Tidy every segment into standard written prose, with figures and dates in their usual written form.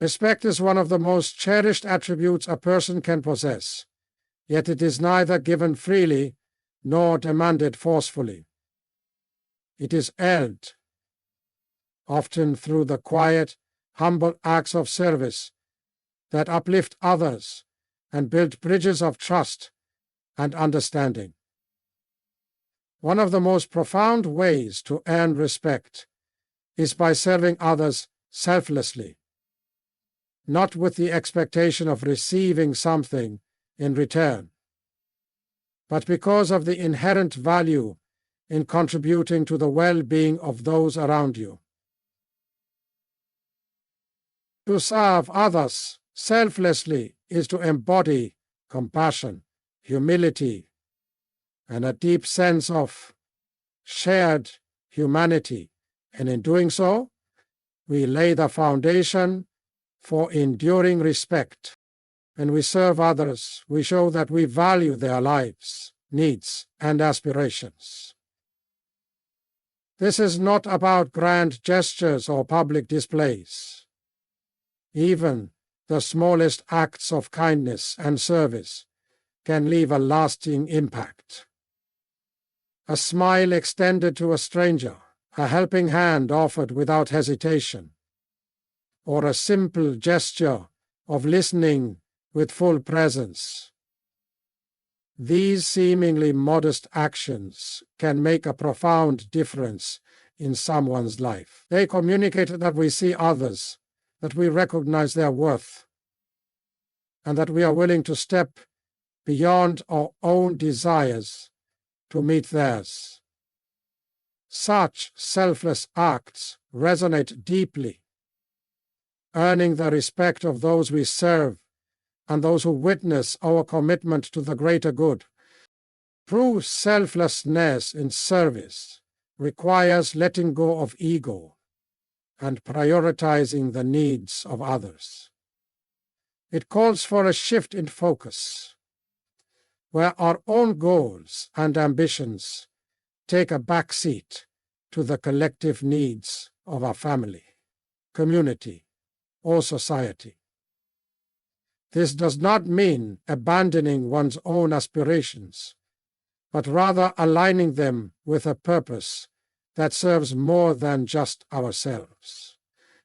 Respect is one of the most cherished attributes a person can possess, yet it is neither given freely nor demanded forcefully. It is earned, often through the quiet, humble acts of service that uplift others and build bridges of trust and understanding. One of the most profound ways to earn respect is by serving others selflessly, not with the expectation of receiving something in return, but because of the inherent value in contributing to the well-being of those around you. To serve others selflessly is to embody compassion, humility, and a deep sense of shared humanity, and in doing so, we lay the foundation for enduring respect. When we serve others, we show that we value their lives, needs, and aspirations. This is not about grand gestures or public displays. Even the smallest acts of kindness and service can leave a lasting impact. A smile extended to a stranger, a helping hand offered without hesitation, or a simple gesture of listening with full presence. These seemingly modest actions can make a profound difference in someone's life. They communicate that we see others, that we recognize their worth, and that we are willing to step beyond our own desires to meet theirs. Such selfless acts resonate deeply, earning the respect of those we serve and those who witness our commitment to the greater good. True selflessness in service requires letting go of ego and prioritizing the needs of others. It calls for a shift in focus, where our own goals and ambitions take a back seat to the collective needs of our family, community, or society. This does not mean abandoning one's own aspirations, but rather aligning them with a purpose that serves more than just ourselves.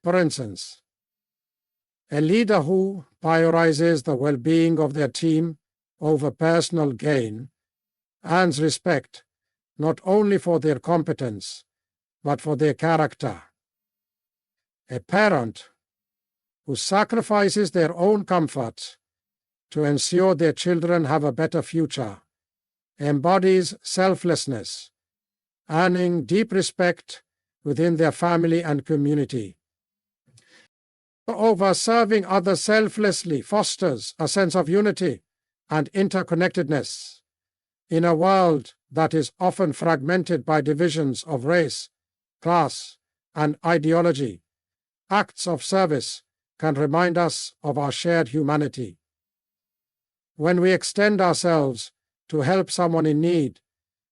For instance, a leader who prioritizes the well-being of their team over personal gain earns respect not only for their competence, but for their character. A parent who sacrifices their own comfort to ensure their children have a better future embodies selflessness, earning deep respect within their family and community. Moreover, serving others selflessly fosters a sense of unity and interconnectedness. In a world that is often fragmented by divisions of race, class, and ideology, acts of service can remind us of our shared humanity. When we extend ourselves to help someone in need,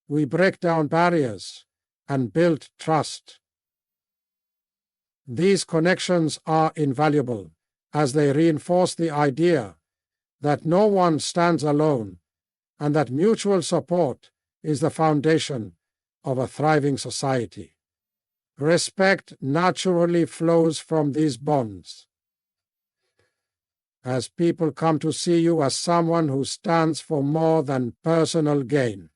we break down barriers and build trust. These connections are invaluable, as they reinforce the idea that no one stands alone and that mutual support is the foundation of a thriving society. Respect naturally flows from these bonds, as people come to see you as someone who stands for more than personal gain.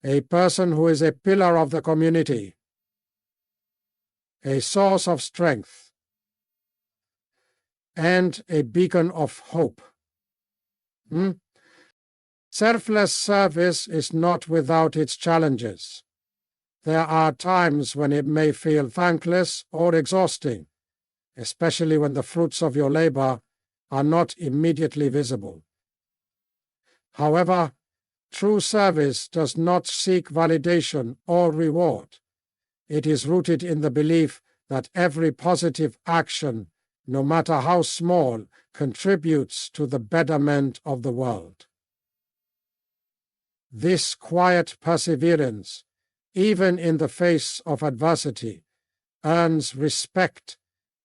A person who is a pillar of the community, a source of strength, and a beacon of hope. Selfless service is not without its challenges. There are times when it may feel thankless or exhausting, especially when the fruits of your labor are not immediately visible. However, true service does not seek validation or reward. It is rooted in the belief that every positive action, no matter how small, contributes to the betterment of the world. This quiet perseverance, even in the face of adversity, earns respect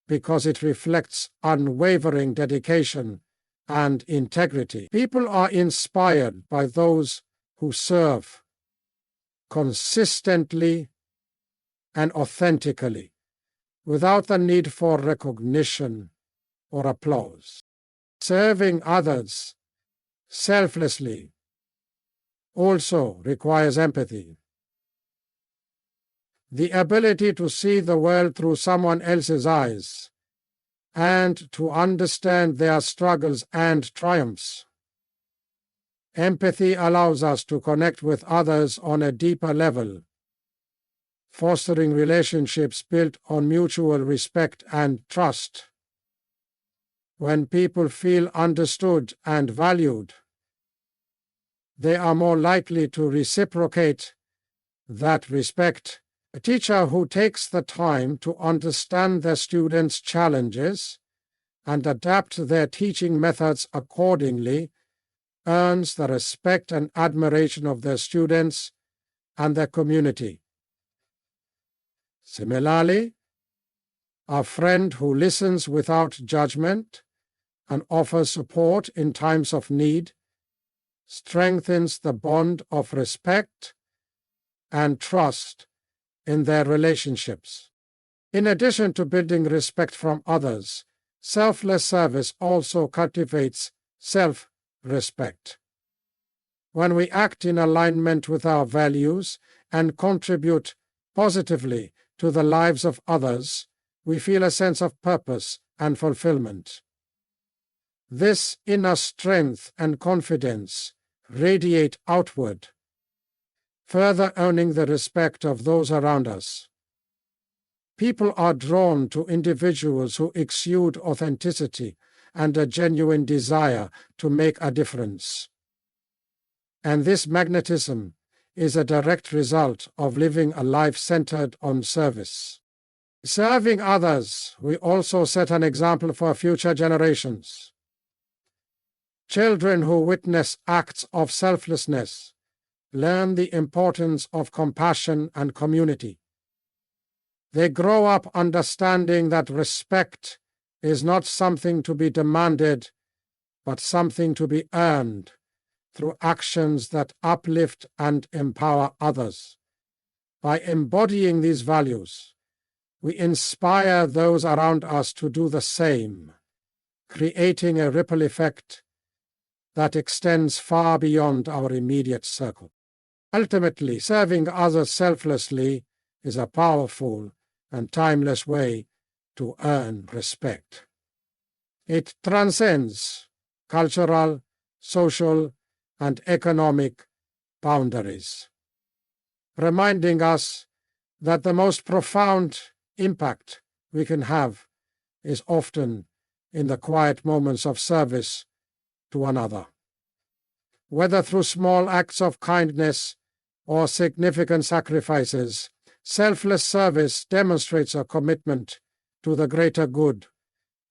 because it reflects unwavering dedication and integrity. People are inspired by those who serve consistently and authentically, without the need for recognition or applause. Serving others selflessly also requires empathy. The ability to see the world through someone else's eyes and to understand their struggles and triumphs. Empathy allows us to connect with others on a deeper level, fostering relationships built on mutual respect and trust. When people feel understood and valued, they are more likely to reciprocate that respect. A teacher who takes the time to understand their students' challenges and adapt their teaching methods accordingly earns the respect and admiration of their students and their community. Similarly, a friend who listens without judgment and offers support in times of need strengthens the bond of respect and trust in their relationships. In addition to building respect from others, selfless service also cultivates self-respect. When we act in alignment with our values and contribute positively to the lives of others, we feel a sense of purpose and fulfillment. This inner strength and confidence radiate outward, further earning the respect of those around us. People are drawn to individuals who exude authenticity and a genuine desire to make a difference. And this magnetism is a direct result of living a life centered on service. Serving others, we also set an example for future generations. Children who witness acts of selflessness learn the importance of compassion and community. They grow up understanding that respect is not something to be demanded, but something to be earned through actions that uplift and empower others. By embodying these values, we inspire those around us to do the same, creating a ripple effect that extends far beyond our immediate circle. Ultimately, serving others selflessly is a powerful and timeless way to earn respect. It transcends cultural, social, and economic boundaries, reminding us that the most profound impact we can have is often in the quiet moments of service to another. Whether through small acts of kindness or significant sacrifices, selfless service demonstrates a commitment to the greater good,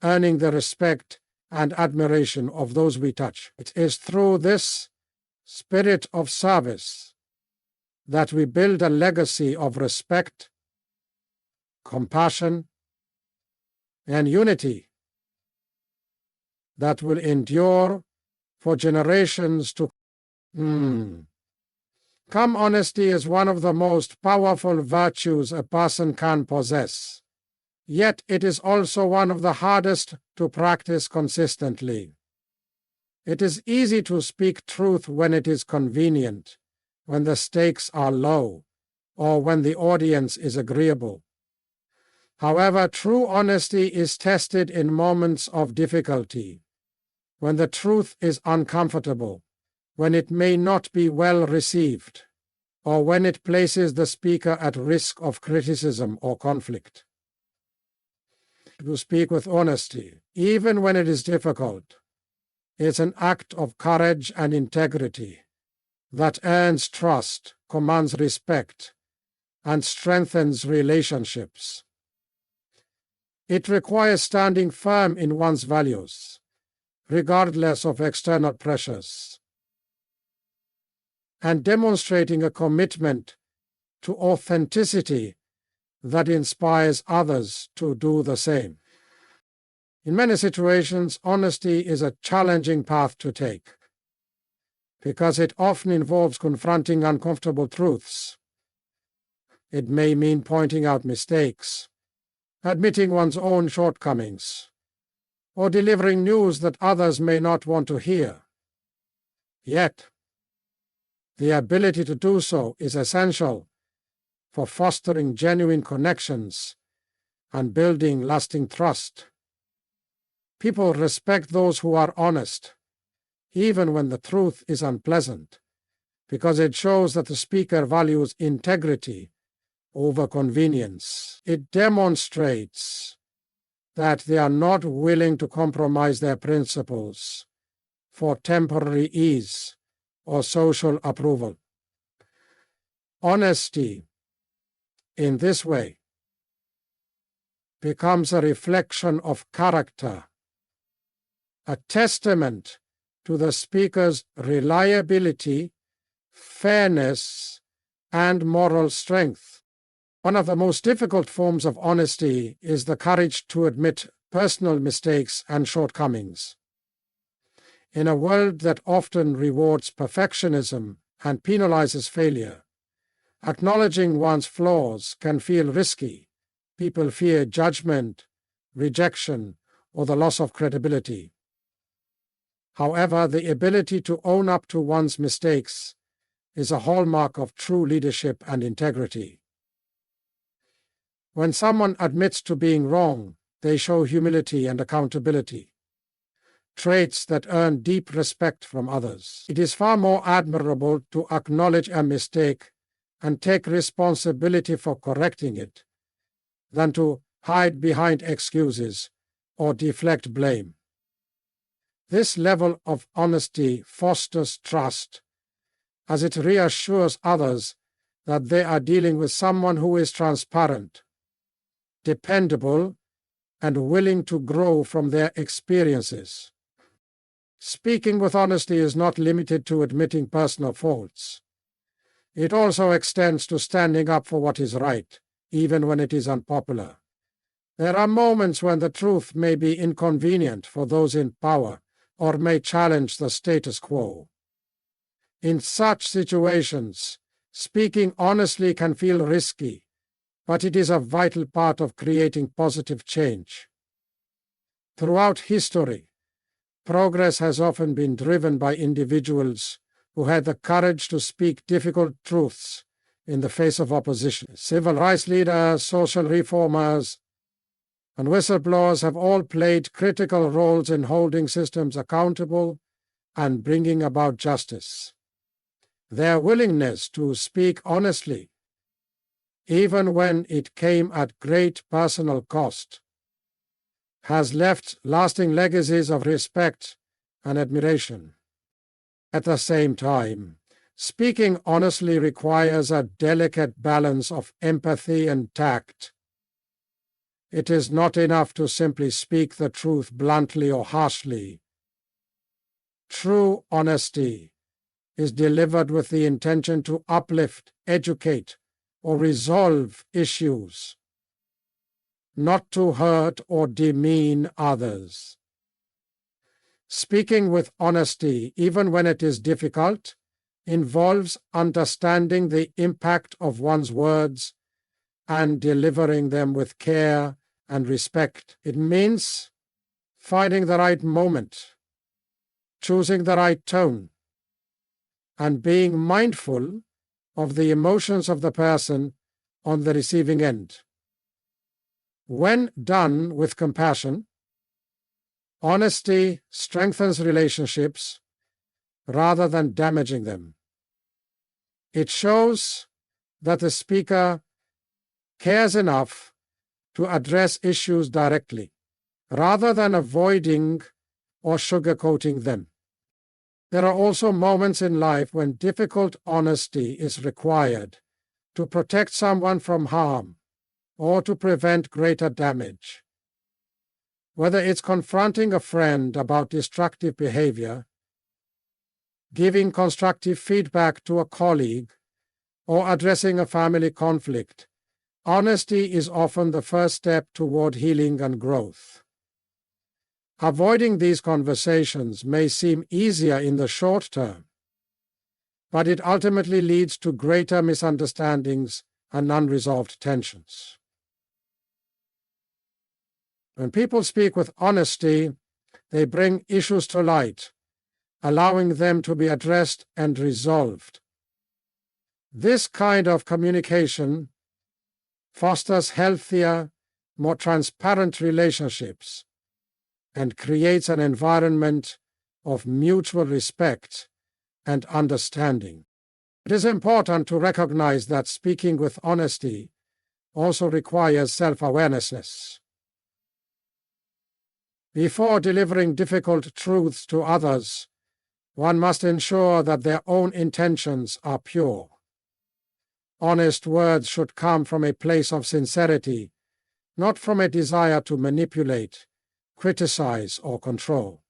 earning the respect and admiration of those we touch. It is through this spirit of service that we build a legacy of respect, compassion, and unity that will endure for generations to come. Honesty is one of the most powerful virtues a person can possess. Yet it is also one of the hardest to practice consistently. It is easy to speak truth when it is convenient, when the stakes are low, or when the audience is agreeable. However, true honesty is tested in moments of difficulty, when the truth is uncomfortable, when it may not be well received, or when it places the speaker at risk of criticism or conflict. To speak with honesty, even when it is difficult, is an act of courage and integrity that earns trust, commands respect, and strengthens relationships. It requires standing firm in one's values, regardless of external pressures, and demonstrating a commitment to authenticity that inspires others to do the same. In many situations, honesty is a challenging path to take, because it often involves confronting uncomfortable truths. It may mean pointing out mistakes, admitting one's own shortcomings, or delivering news that others may not want to hear. Yet, the ability to do so is essential for fostering genuine connections and building lasting trust. People respect those who are honest, even when the truth is unpleasant, because it shows that the speaker values integrity over convenience. It demonstrates that they are not willing to compromise their principles for temporary ease or social approval. Honesty, in this way, becomes a reflection of character, a testament to the speaker's reliability, fairness, and moral strength. One of the most difficult forms of honesty is the courage to admit personal mistakes and shortcomings. In a world that often rewards perfectionism and penalizes failure, acknowledging one's flaws can feel risky. People fear judgment, rejection, or the loss of credibility. However, the ability to own up to one's mistakes is a hallmark of true leadership and integrity. When someone admits to being wrong, they show humility and accountability, traits that earn deep respect from others. It is far more admirable to acknowledge a mistake and take responsibility for correcting it than to hide behind excuses or deflect blame. This level of honesty fosters trust, as it reassures others that they are dealing with someone who is transparent, dependable, and willing to grow from their experiences. Speaking with honesty is not limited to admitting personal faults. It also extends to standing up for what is right, even when it is unpopular. There are moments when the truth may be inconvenient for those in power or may challenge the status quo. In such situations, speaking honestly can feel risky, but it is a vital part of creating positive change. Throughout history, progress has often been driven by individuals who had the courage to speak difficult truths in the face of opposition. Civil rights leaders, social reformers, and whistleblowers have all played critical roles in holding systems accountable and bringing about justice. Their willingness to speak honestly, even when it came at great personal cost, has left lasting legacies of respect and admiration. At the same time, speaking honestly requires a delicate balance of empathy and tact. It is not enough to simply speak the truth bluntly or harshly. True honesty is delivered with the intention to uplift, educate, or resolve issues, not to hurt or demean others. Speaking with honesty, even when it is difficult, involves understanding the impact of one's words and delivering them with care and respect. It means finding the right moment, choosing the right tone, and being mindful of the emotions of the person on the receiving end. When done with compassion, honesty strengthens relationships rather than damaging them. It shows that the speaker cares enough to address issues directly, rather than avoiding or sugarcoating them. There are also moments in life when difficult honesty is required to protect someone from harm or to prevent greater damage. Whether it's confronting a friend about destructive behavior, giving constructive feedback to a colleague, or addressing a family conflict, honesty is often the first step toward healing and growth. Avoiding these conversations may seem easier in the short term, but it ultimately leads to greater misunderstandings and unresolved tensions. When people speak with honesty, they bring issues to light, allowing them to be addressed and resolved. This kind of communication fosters healthier, more transparent relationships and creates an environment of mutual respect and understanding. It is important to recognize that speaking with honesty also requires self-awareness. Before delivering difficult truths to others, one must ensure that their own intentions are pure. Honest words should come from a place of sincerity, not from a desire to manipulate, criticize, or control.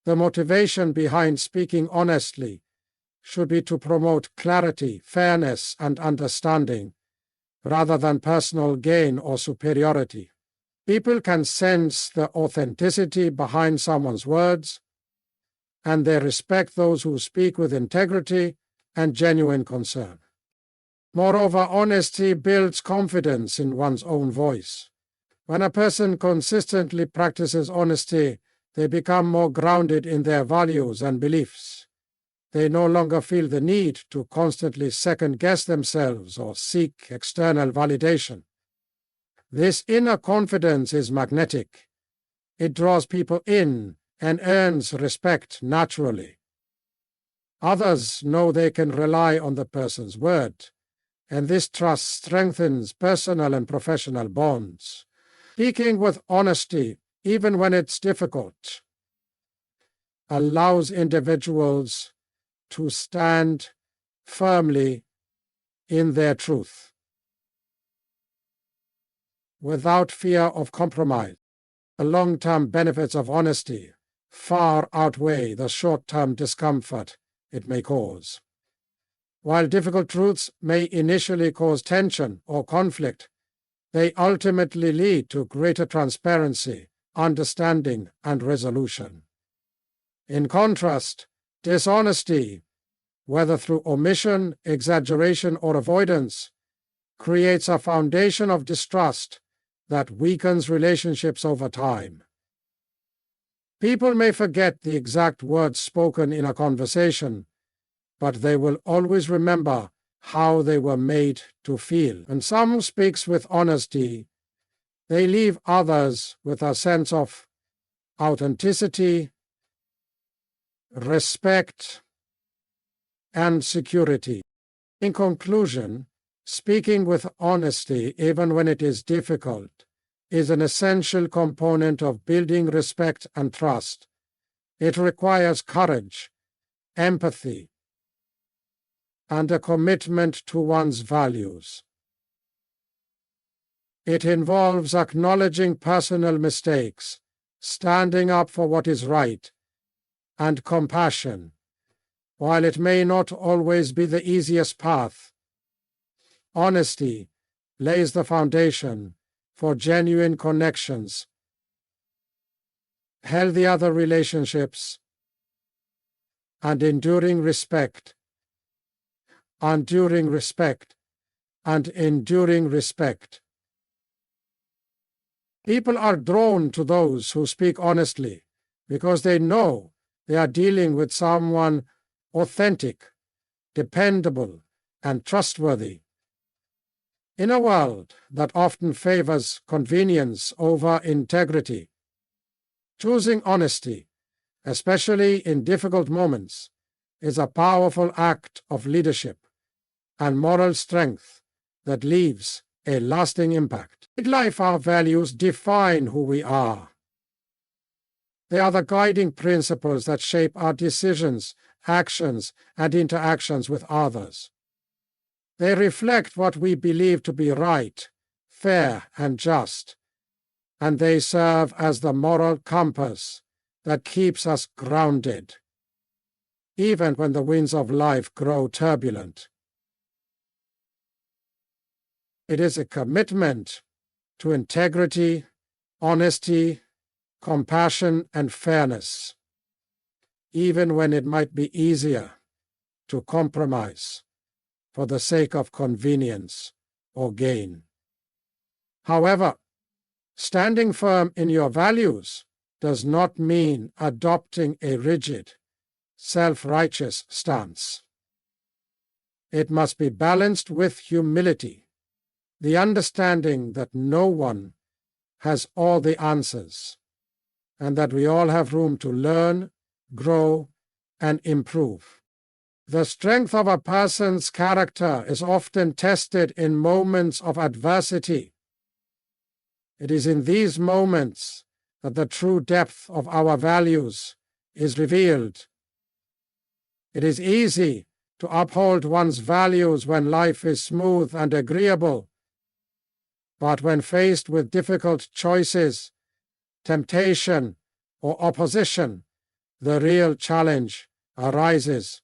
The motivation behind speaking honestly should be to promote clarity, fairness, and understanding, rather than personal gain or superiority. People can sense the authenticity behind someone's words, and they respect those who speak with integrity and genuine concern. Moreover, honesty builds confidence in one's own voice. When a person consistently practices honesty, they become more grounded in their values and beliefs. They no longer feel the need to constantly second-guess themselves or seek external validation. This inner confidence is magnetic. It draws people in and earns respect naturally. Others know they can rely on the person's word, and this trust strengthens personal and professional bonds. Speaking with honesty, even when it's difficult, allows individuals to stand firmly in their truth, without fear of compromise. The long-term benefits of honesty far outweigh the short-term discomfort it may cause. While difficult truths may initially cause tension or conflict, they ultimately lead to greater transparency, understanding, and resolution. In contrast, dishonesty, whether through omission, exaggeration, or avoidance, creates a foundation of distrust that weakens relationships over time. People may forget the exact words spoken in a conversation, but they will always remember how they were made to feel. When someone speaks with honesty, they leave others with a sense of authenticity, respect, and security. In conclusion, speaking with honesty, even when it is difficult, is an essential component of building respect and trust. It requires courage, empathy, and a commitment to one's values. It involves acknowledging personal mistakes, standing up for what is right, and compassion. While it may not always be the easiest path, honesty lays the foundation for genuine connections, healthy other relationships, and enduring respect. Enduring respect. People are drawn to those who speak honestly because they know they are dealing with someone authentic, dependable, and trustworthy. In a world that often favors convenience over integrity, choosing honesty, especially in difficult moments, is a powerful act of leadership and moral strength that leaves a lasting impact. In life, our values define who we are. They are the guiding principles that shape our decisions, actions, and interactions with others. They reflect what we believe to be right, fair, and just, and they serve as the moral compass that keeps us grounded, even when the winds of life grow turbulent. It is a commitment to integrity, honesty, compassion, and fairness, even when it might be easier to compromise for the sake of convenience or gain. However, standing firm in your values does not mean adopting a rigid, self-righteous stance. It must be balanced with humility, the understanding that no one has all the answers, and that we all have room to learn, grow, and improve. The strength of a person's character is often tested in moments of adversity. It is in these moments that the true depth of our values is revealed. It is easy to uphold one's values when life is smooth and agreeable, but when faced with difficult choices, temptation, or opposition, the real challenge arises.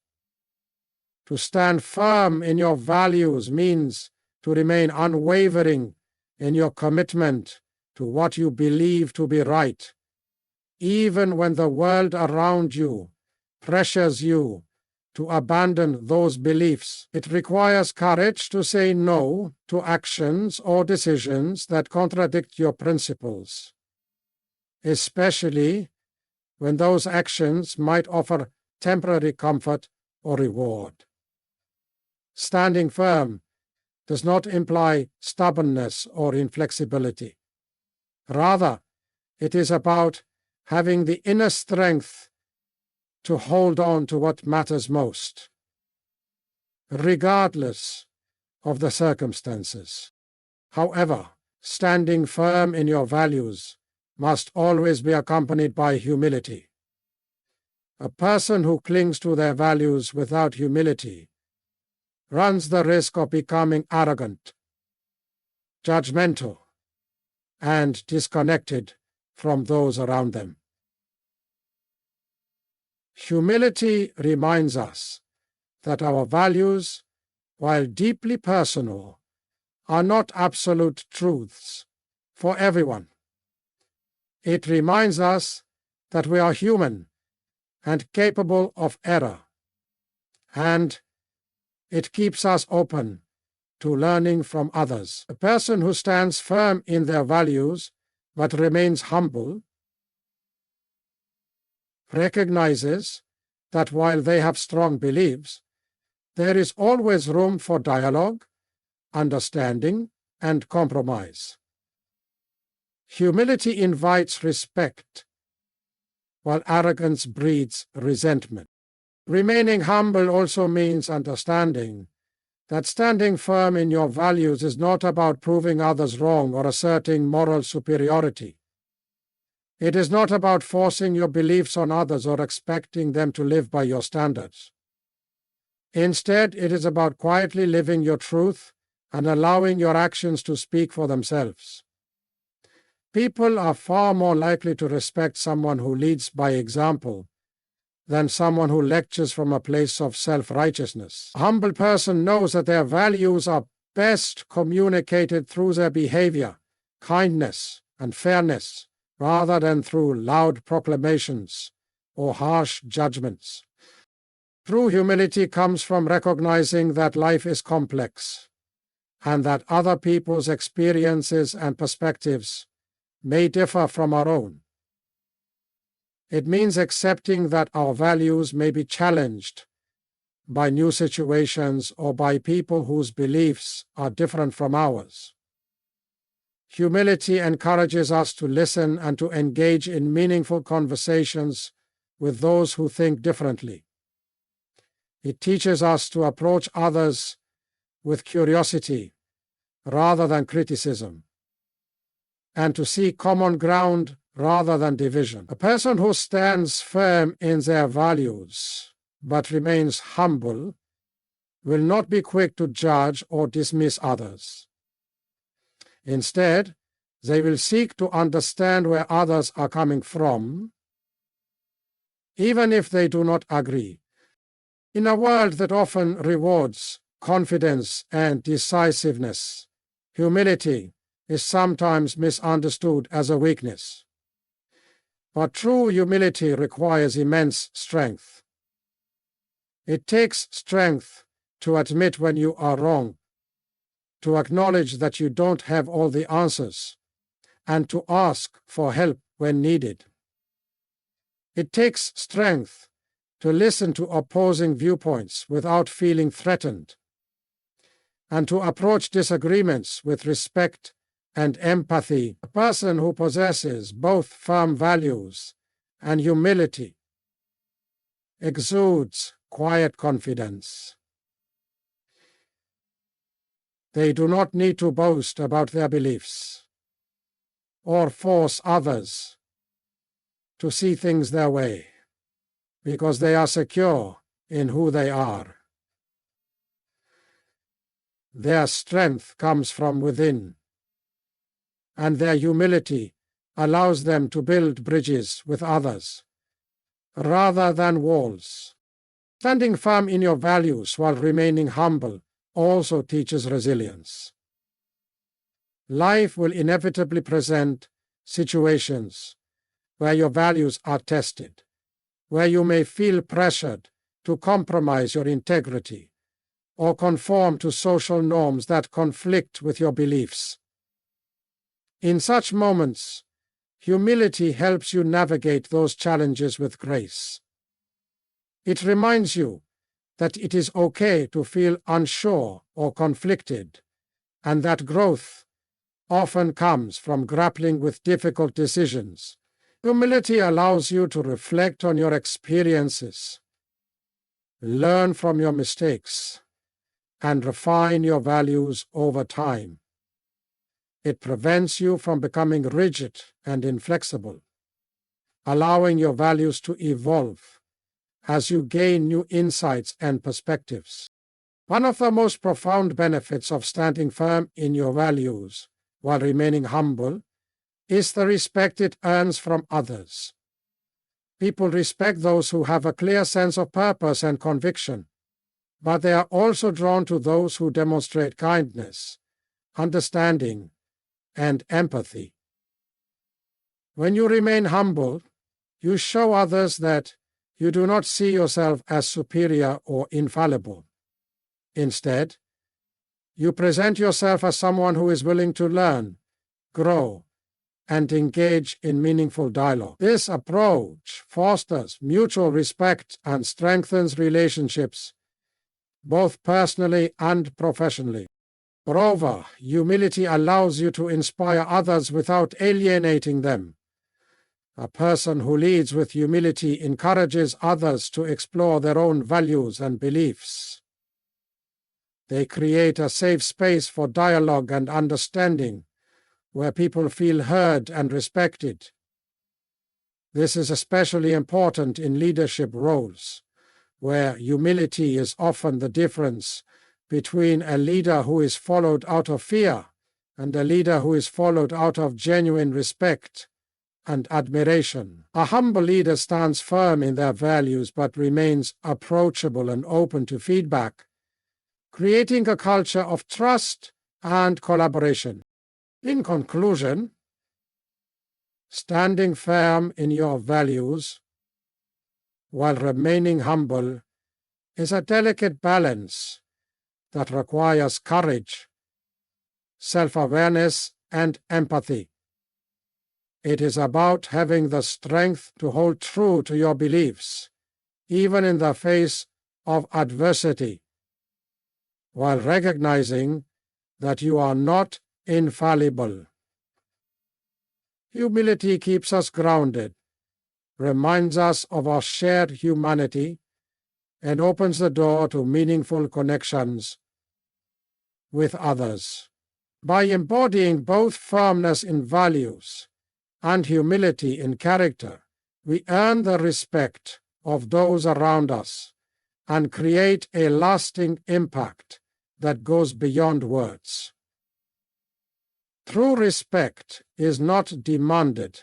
To stand firm in your values means to remain unwavering in your commitment to what you believe to be right, even when the world around you pressures you to abandon those beliefs. It requires courage to say no to actions or decisions that contradict your principles, especially when those actions might offer temporary comfort or reward. Standing firm does not imply stubbornness or inflexibility. Rather, it is about having the inner strength to hold on to what matters most, regardless of the circumstances. However, standing firm in your values must always be accompanied by humility. A person who clings to their values without humility runs the risk of becoming arrogant, judgmental, and disconnected from those around them. Humility reminds us that our values, while deeply personal, are not absolute truths for everyone. It reminds us that we are human and capable of error, and it keeps us open to learning from others. A person who stands firm in their values but remains humble recognizes that while they have strong beliefs, there is always room for dialogue, understanding, and compromise. Humility invites respect, while arrogance breeds resentment. Remaining humble also means understanding that standing firm in your values is not about proving others wrong or asserting moral superiority. It is not about forcing your beliefs on others or expecting them to live by your standards. Instead, it is about quietly living your truth and allowing your actions to speak for themselves. People are far more likely to respect someone who leads by example than someone who lectures from a place of self-righteousness. A humble person knows that their values are best communicated through their behavior, kindness, and fairness, rather than through loud proclamations or harsh judgments. True humility comes from recognizing that life is complex and that other people's experiences and perspectives may differ from our own. It means accepting that our values may be challenged by new situations or by people whose beliefs are different from ours. Humility encourages us to listen and to engage in meaningful conversations with those who think differently. It teaches us to approach others with curiosity rather than criticism, and to seek common ground rather than division. A person who stands firm in their values but remains humble will not be quick to judge or dismiss others. Instead, they will seek to understand where others are coming from, even if they do not agree. In a world that often rewards confidence and decisiveness, humility is sometimes misunderstood as a weakness. But true humility requires immense strength. It takes strength to admit when you are wrong, to acknowledge that you don't have all the answers, and to ask for help when needed. It takes strength to listen to opposing viewpoints without feeling threatened, and to approach disagreements with respect and empathy. A person who possesses both firm values and humility exudes quiet confidence. They do not need to boast about their beliefs or force others to see things their way, because they are secure in who they are. Their strength comes from within, and their humility allows them to build bridges with others rather than walls. Standing firm in your values while remaining humble also teaches resilience. Life will inevitably present situations where your values are tested, where you may feel pressured to compromise your integrity or conform to social norms that conflict with your beliefs. In such moments, humility helps you navigate those challenges with grace. It reminds you that it is okay to feel unsure or conflicted, and that growth often comes from grappling with difficult decisions. Humility allows you to reflect on your experiences, learn from your mistakes, and refine your values over time. It prevents you from becoming rigid and inflexible, allowing your values to evolve as you gain new insights and perspectives. One of the most profound benefits of standing firm in your values while remaining humble is the respect it earns from others. People respect those who have a clear sense of purpose and conviction, but they are also drawn to those who demonstrate kindness, understanding, and empathy. When you remain humble, you show others that you do not see yourself as superior or infallible. Instead, you present yourself as someone who is willing to learn, grow, and engage in meaningful dialogue. This approach fosters mutual respect and strengthens relationships, both personally and professionally. Moreover, humility allows you to inspire others without alienating them. A person who leads with humility encourages others to explore their own values and beliefs. They create a safe space for dialogue and understanding, where people feel heard and respected. This is especially important in leadership roles, where humility is often the difference between a leader who is followed out of fear and a leader who is followed out of genuine respect and admiration. A humble leader stands firm in their values but remains approachable and open to feedback, creating a culture of trust and collaboration. In conclusion, standing firm in your values while remaining humble is a delicate balance that requires courage, self-awareness, and empathy. It is about having the strength to hold true to your beliefs, even in the face of adversity, while recognizing that you are not infallible. Humility keeps us grounded, reminds us of our shared humanity, and opens the door to meaningful connections with others. By embodying both firmness in values and humility in character, we earn the respect of those around us and create a lasting impact that goes beyond words. True respect is not demanded.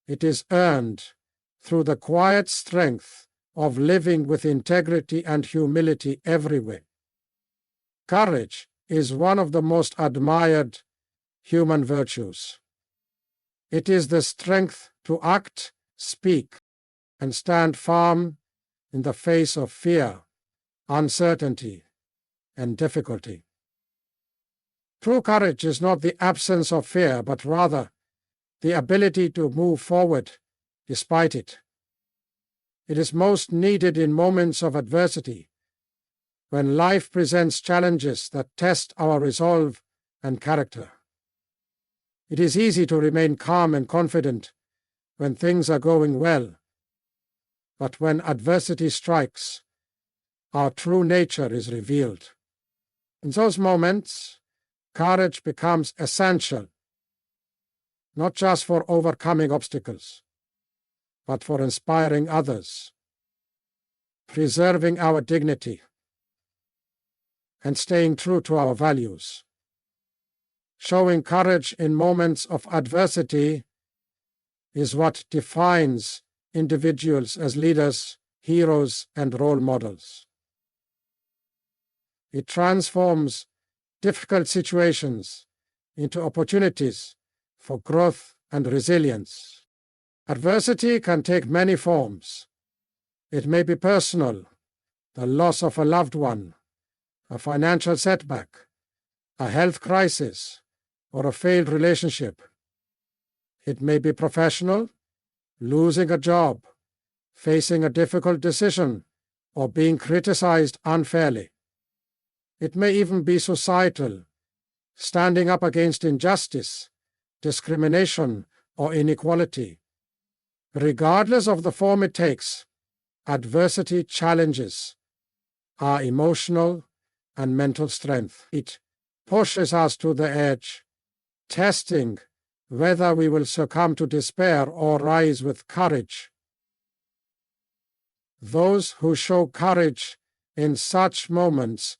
It is earned through the quiet strength of living with integrity and humility everywhere. Courage is one of the most admired human virtues. It is the strength to act, speak, and stand firm in the face of fear, uncertainty, and difficulty. True courage is not the absence of fear, but rather the ability to move forward despite it. It is most needed in moments of adversity, when life presents challenges that test our resolve and character. It is easy to remain calm and confident when things are going well, but when adversity strikes, our true nature is revealed. In those moments, courage becomes essential, not just for overcoming obstacles, but for inspiring others, preserving our dignity, and staying true to our values. Showing courage in moments of adversity is what defines individuals as leaders, heroes, and role models. It transforms difficult situations into opportunities for growth and resilience. Adversity can take many forms. It may be personal, the loss of a loved one, a financial setback, a health crisis, or a failed relationship. It may be professional, losing a job, facing a difficult decision, or being criticized unfairly. It may even be societal, standing up against injustice, discrimination, or inequality. Regardless of the form it takes, adversity challenges our emotional and mental strength. It pushes us to the edge, testing whether we will succumb to despair or rise with courage. Those who show courage in such moments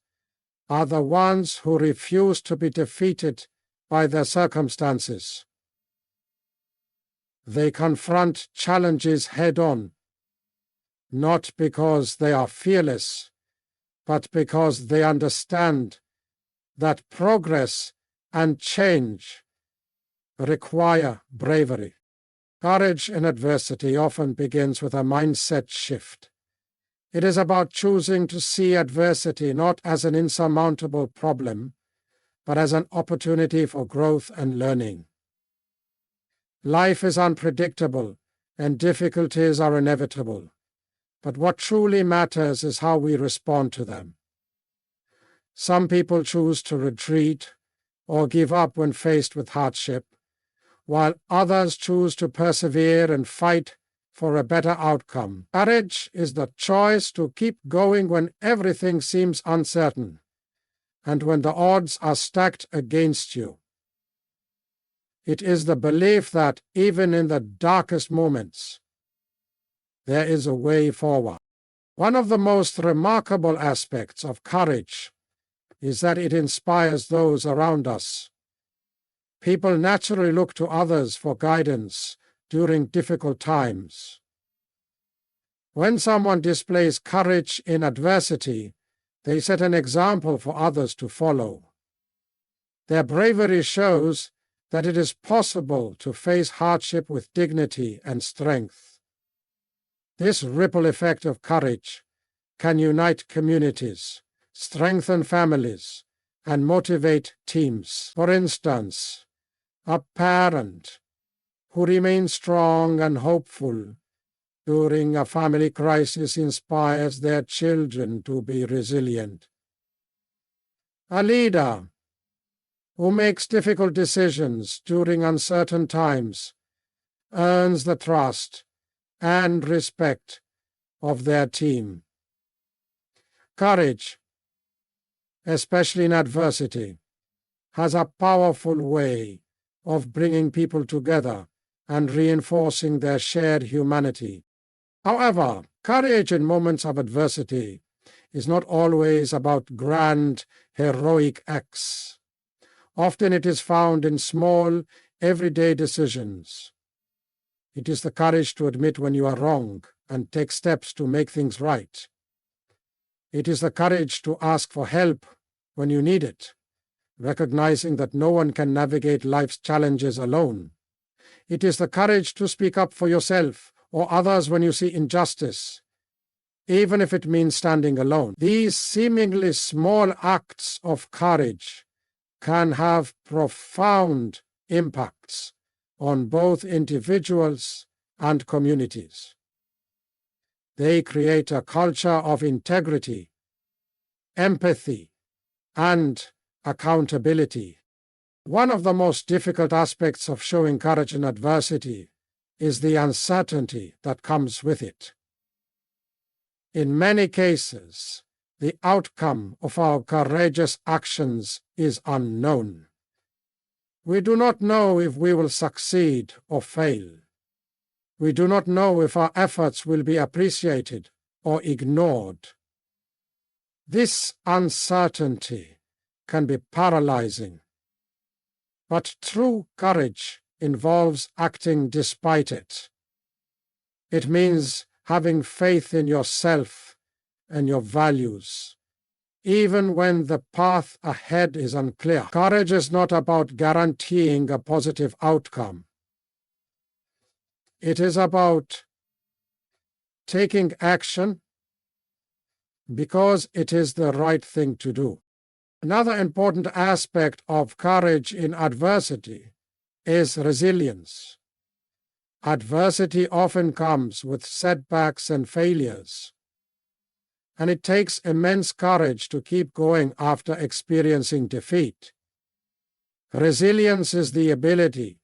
are the ones who refuse to be defeated by their circumstances. They confront challenges head-on, not because they are fearless, but because they understand that progress and change require bravery. Courage in adversity often begins with a mindset shift. It is about choosing to see adversity not as an insurmountable problem, but as an opportunity for growth and learning. Life is unpredictable, and difficulties are inevitable, but what truly matters is how we respond to them. Some people choose to retreat or give up when faced with hardship, while others choose to persevere and fight for a better outcome. Courage is the choice to keep going when everything seems uncertain and when the odds are stacked against you. It is the belief that even in the darkest moments, there is a way forward. One of the most remarkable aspects of courage is that it inspires those around us. People naturally look to others for guidance during difficult times. When someone displays courage in adversity, they set an example for others to follow. Their bravery shows that it is possible to face hardship with dignity and strength. This ripple effect of courage can unite communities, strengthen families, and motivate teams. For instance, a parent who remains strong and hopeful during a family crisis inspires their children to be resilient. A leader who makes difficult decisions during uncertain times earns the trust and respect of their team. Courage, especially in adversity, has a powerful way of bringing people together and reinforcing their shared humanity. However, courage in moments of adversity is not always about grand, heroic acts. Often it is found in small, everyday decisions. It is the courage to admit when you are wrong and take steps to make things right. It is the courage to ask for help when you need it, recognizing that no one can navigate life's challenges alone. It is the courage to speak up for yourself or others when you see injustice, even if it means standing alone. These seemingly small acts of courage can have profound impacts on both individuals and communities. They create a culture of integrity, empathy, and accountability. One of the most difficult aspects of showing courage in adversity is the uncertainty that comes with it. In many cases, the outcome of our courageous actions is unknown. We do not know if we will succeed or fail. We do not know if our efforts will be appreciated or ignored. This uncertainty can be paralyzing, but true courage involves acting despite it. It means having faith in yourself and your values, even when the path ahead is unclear. Courage is not about guaranteeing a positive outcome. It is about taking action because it is the right thing to do. Another important aspect of courage in adversity is resilience. Adversity often comes with setbacks and failures, and it takes immense courage to keep going after experiencing defeat. Resilience is the ability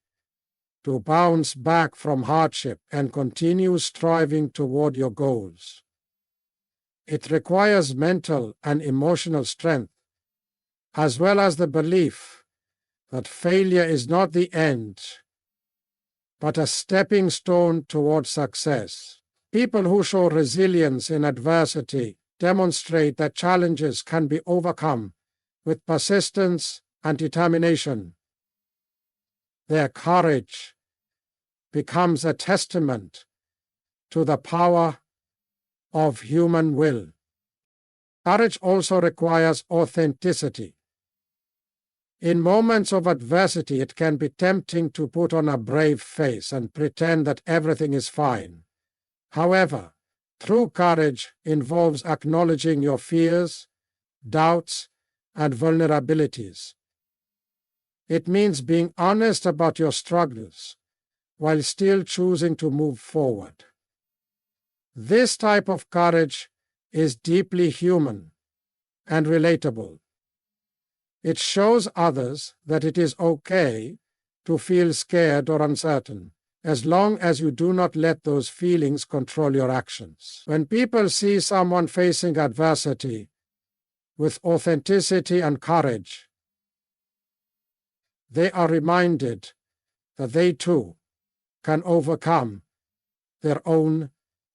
to bounce back from hardship and continue striving toward your goals. It requires mental and emotional strength, as well as the belief that failure is not the end, but a stepping stone toward success. People who show resilience in adversity demonstrate that challenges can be overcome with persistence and determination. Their courage becomes a testament to the power of human will. Courage also requires authenticity. In moments of adversity, it can be tempting to put on a brave face and pretend that everything is fine. However, true courage involves acknowledging your fears, doubts, and vulnerabilities. It means being honest about your struggles while still choosing to move forward. This type of courage is deeply human and relatable. It shows others that it is okay to feel scared or uncertain, as long as you do not let those feelings control your actions. When people see someone facing adversity with authenticity and courage, they are reminded that they too can overcome their own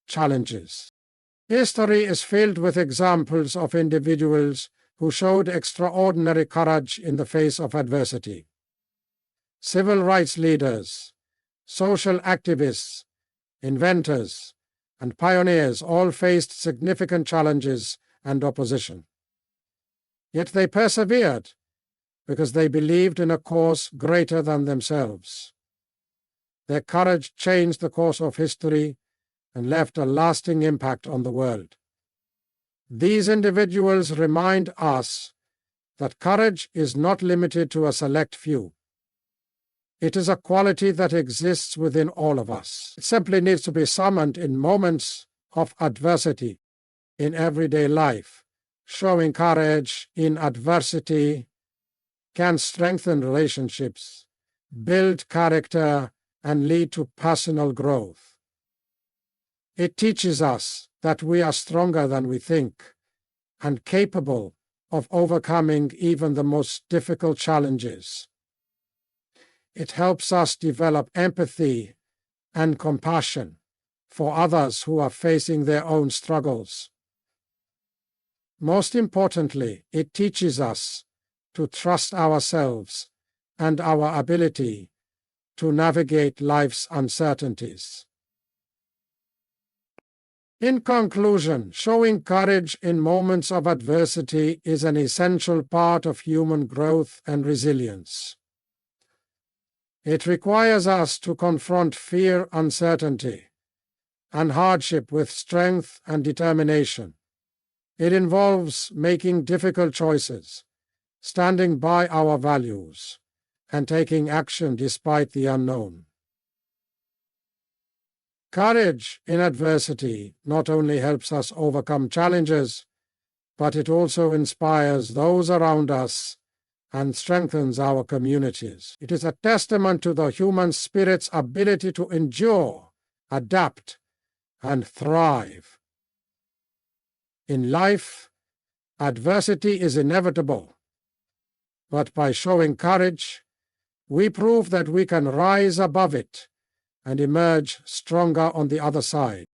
challenges. History is filled with examples of individuals who showed extraordinary courage in the face of adversity. Civil rights leaders, social activists, inventors, and pioneers all faced significant challenges and opposition. Yet they persevered because they believed in a cause greater than themselves. Their courage changed the course of history and left a lasting impact on the world. These individuals remind us that courage is not limited to a select few. It is a quality that exists within all of us. It simply needs to be summoned in moments of adversity in everyday life. Showing courage in adversity can strengthen relationships, build character, and lead to personal growth. It teaches us that we are stronger than we think and capable of overcoming even the most difficult challenges. It helps us develop empathy and compassion for others who are facing their own struggles. Most importantly, it teaches us to trust ourselves and our ability to navigate life's uncertainties. In conclusion, showing courage in moments of adversity is an essential part of human growth and resilience. It requires us to confront fear, uncertainty, and hardship with strength and determination. It involves making difficult choices, standing by our values, and taking action despite the unknown. Courage in adversity not only helps us overcome challenges, but it also inspires those around us and strengthens our communities. It is a testament to the human spirit's ability to endure, adapt, and thrive. In life, adversity is inevitable, but by showing courage, we prove that we can rise above it and emerge stronger on the other side.